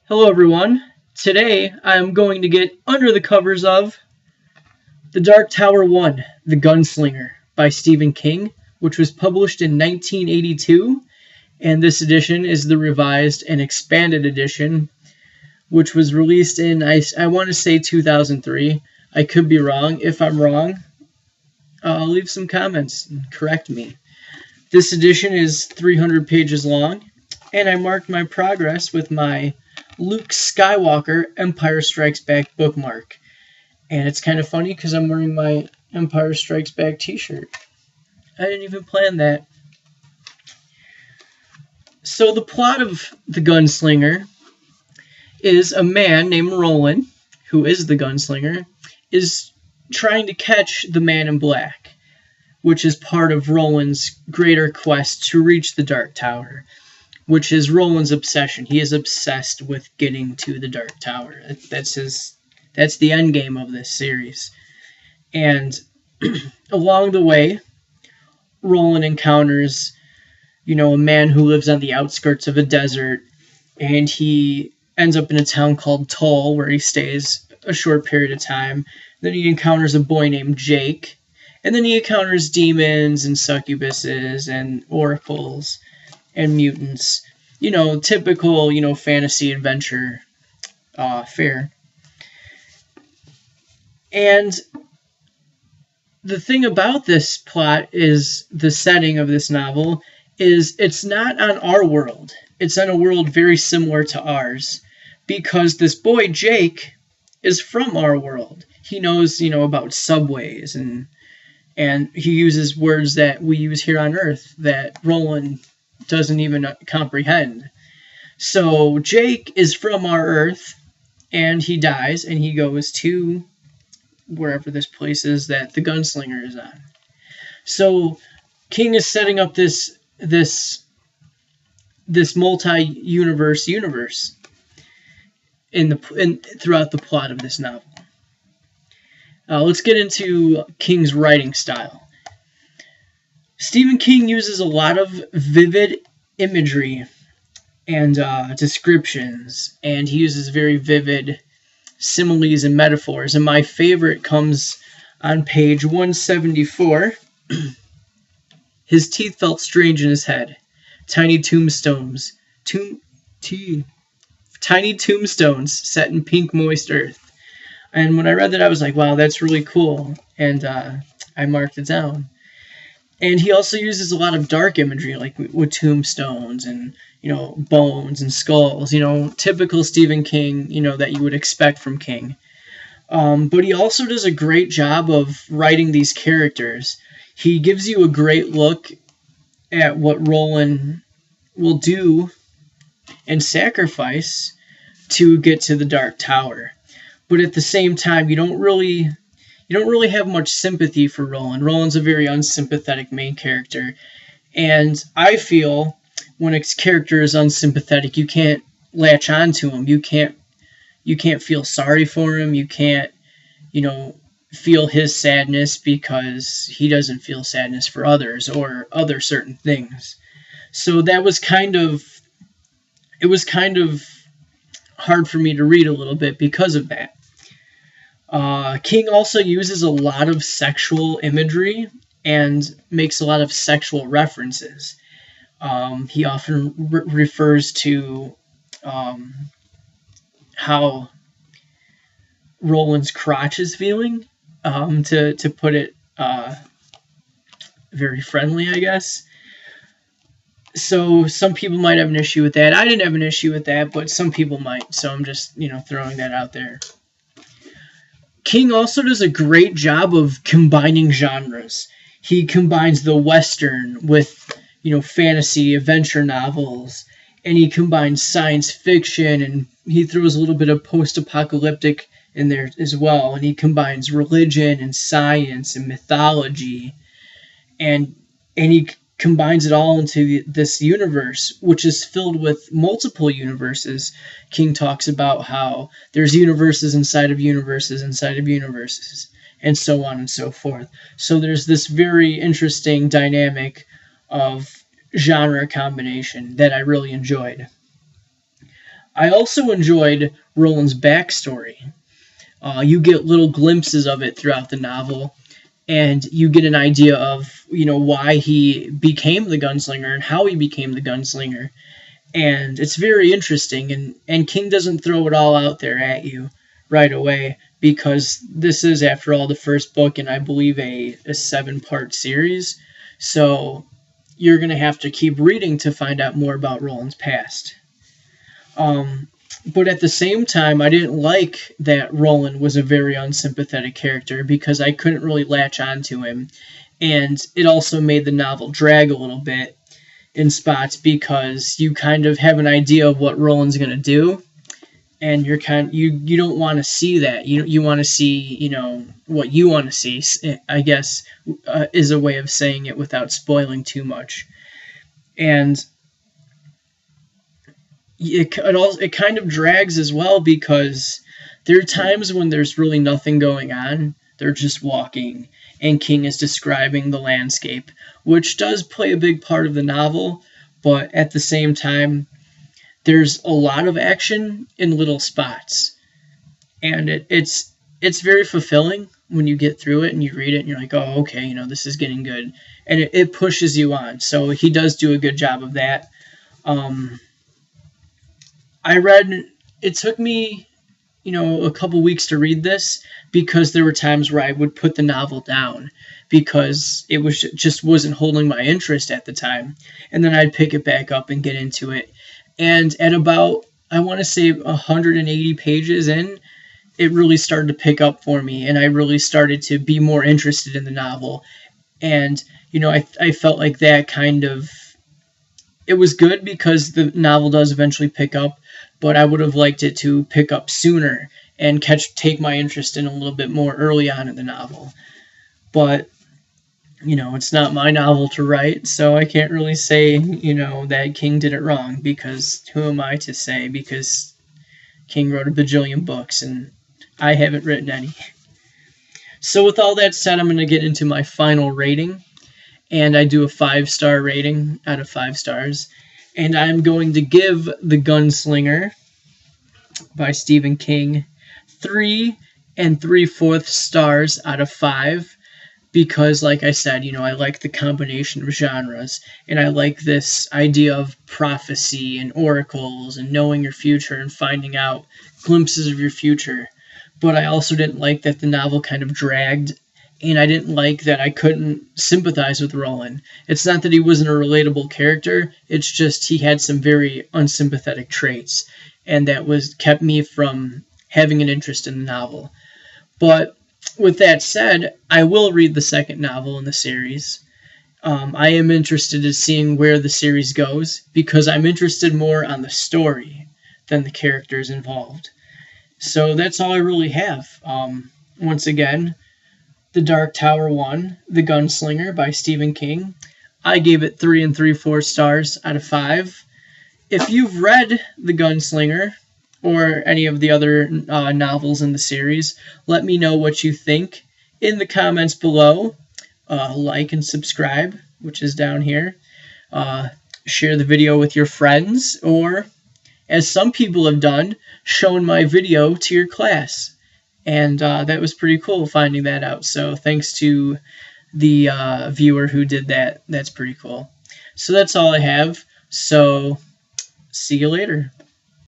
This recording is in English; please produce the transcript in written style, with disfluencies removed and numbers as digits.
Hello, everyone. Today I'm going to get under the covers of The Dark Tower 1, The Gunslinger by Stephen King, which was published in 1982, and this edition is the revised and expanded edition, which was released in, I want to say 2003. I could be wrong. If I'm wrong, leave some comments and correct me. This edition is 300 pages long, and I marked my progress with my Luke Skywalker Empire Strikes Back bookmark. And it's kind of funny because I'm wearing my Empire Strikes Back t-shirt. I didn't even plan that. So the plot of The Gunslinger is a man named Roland, who is the gunslinger, is trying to catch the Man in Black, which is part of Roland's greater quest to reach the Dark Tower, which is Roland's obsession. He is obsessed with getting to the Dark Tower. That's the end game of this series. And along the way, Roland encounters, a man who lives on the outskirts of a desert, and he ends up in a town called Tull, where he stays a short period of time. Then he encounters a boy named Jake, and then he encounters demons and succubuses and oracles and mutants, typical, fantasy adventure fare. And the thing about this plot is the setting of this novel is it's not on our world. It's on a world very similar to ours because this boy, Jake, is from our world. He knows, about subways and he uses words that we use here on Earth that Roland doesn't even comprehend. So Jake is from our Earth, and he dies, and he goes to wherever this place is that the gunslinger is on. So King is setting up this multi-universe universe throughout the plot of this novel. Let's get into King's writing style. Stephen King uses a lot of vivid imagery and descriptions, and he uses very vivid similes and metaphors. And my favorite comes on page 174. His teeth felt strange in his head. Tiny tombstones set in pink moist earth. And when I read that, I was like, wow, that's really cool. And I marked it down. And he also uses a lot of dark imagery, like with tombstones and, bones and skulls, typical Stephen King, that you would expect from King. But he also does a great job of writing these characters. He gives you a great look at what Roland will do and sacrifice to get to the Dark Tower. But at the same time, you don't really have much sympathy for Roland. Roland's a very unsympathetic main character. And I feel when a character is unsympathetic, you can't latch on to him. You can't feel sorry for him. You can't, feel his sadness because he doesn't feel sadness for others or other certain things. So it was kind of hard for me to read a little bit because of that. King also uses a lot of sexual imagery and makes a lot of sexual references. He often refers to how Roland's crotch is feeling, to put it very friendly, I guess. So some people might have an issue with that. I didn't have an issue with that, but some people might. So I'm just, throwing that out there. King also does a great job of combining genres. He combines the Western with, fantasy adventure novels, and he combines science fiction, and he throws a little bit of post-apocalyptic in there as well, and he combines religion and science and mythology, and he combines it all into this universe, which is filled with multiple universes. King talks about how there's universes inside of universes inside of universes, and so on and so forth. So there's this very interesting dynamic of genre combination that I really enjoyed. I also enjoyed Roland's backstory. You get little glimpses of it throughout the novel, and you get an idea of why he became the gunslinger and how he became the gunslinger, and it's very interesting. And King doesn't throw it all out there at you right away, because this is, after all, the first book in, I believe, a 7-part series. So you're going to have to keep reading to find out more about Roland's past. But at the same time, I didn't like that Roland was a very unsympathetic character, because I couldn't really latch onto him. And it also made the novel drag a little bit in spots, because you kind of have an idea of what Roland's going to do, and you don't want to see that. You want to see what you want to see, I guess, is a way of saying it without spoiling too much. And it kind of drags as well, because there are times when there's really nothing going on. They're just walking, and King is describing the landscape, which does play a big part of the novel, but at the same time, there's a lot of action in little spots. And it's very fulfilling when you get through it and you read it and you're like, oh, okay, this is getting good. And it pushes you on. So he does do a good job of that. It took me, a couple weeks to read this, because there were times where I would put the novel down because it just wasn't holding my interest at the time. And then I'd pick it back up and get into it. And at about, I want to say, 180 pages in, it really started to pick up for me, and I really started to be more interested in the novel. And, I felt like that kind of, it was good because the novel does eventually pick up, but I would have liked it to pick up sooner and take my interest in a little bit more early on in the novel. But, it's not my novel to write, so I can't really say, that King did it wrong, because who am I to say? Because King wrote a bajillion books, and I haven't written any. So with all that said, I'm going to get into my final rating, and I do a 5-star rating out of 5 stars. And I'm going to give The Gunslinger by Stephen King 3 3/4 stars out of 5, because, like I said, I like the combination of genres, and I like this idea of prophecy and oracles and knowing your future and finding out glimpses of your future. But I also didn't like that the novel kind of dragged, and I didn't like that I couldn't sympathize with Roland. It's not that he wasn't a relatable character, it's just he had some very unsympathetic traits, and that kept me from having an interest in the novel. But with that said, I will read the second novel in the series. I am interested in seeing where the series goes, because I'm interested more on the story than the characters involved. So that's all I really have. Once again, The Dark Tower 1, The Gunslinger by Stephen King. I gave it 3 3/4 stars out of 5. If you've read The Gunslinger, or any of the other novels in the series, let me know what you think in the comments below. Like and subscribe, which is down here. Share the video with your friends, or, as some people have done, shown my video to your class. And that was pretty cool finding that out. So thanks to the viewer who did that. That's pretty cool. So that's all I have. So see you later.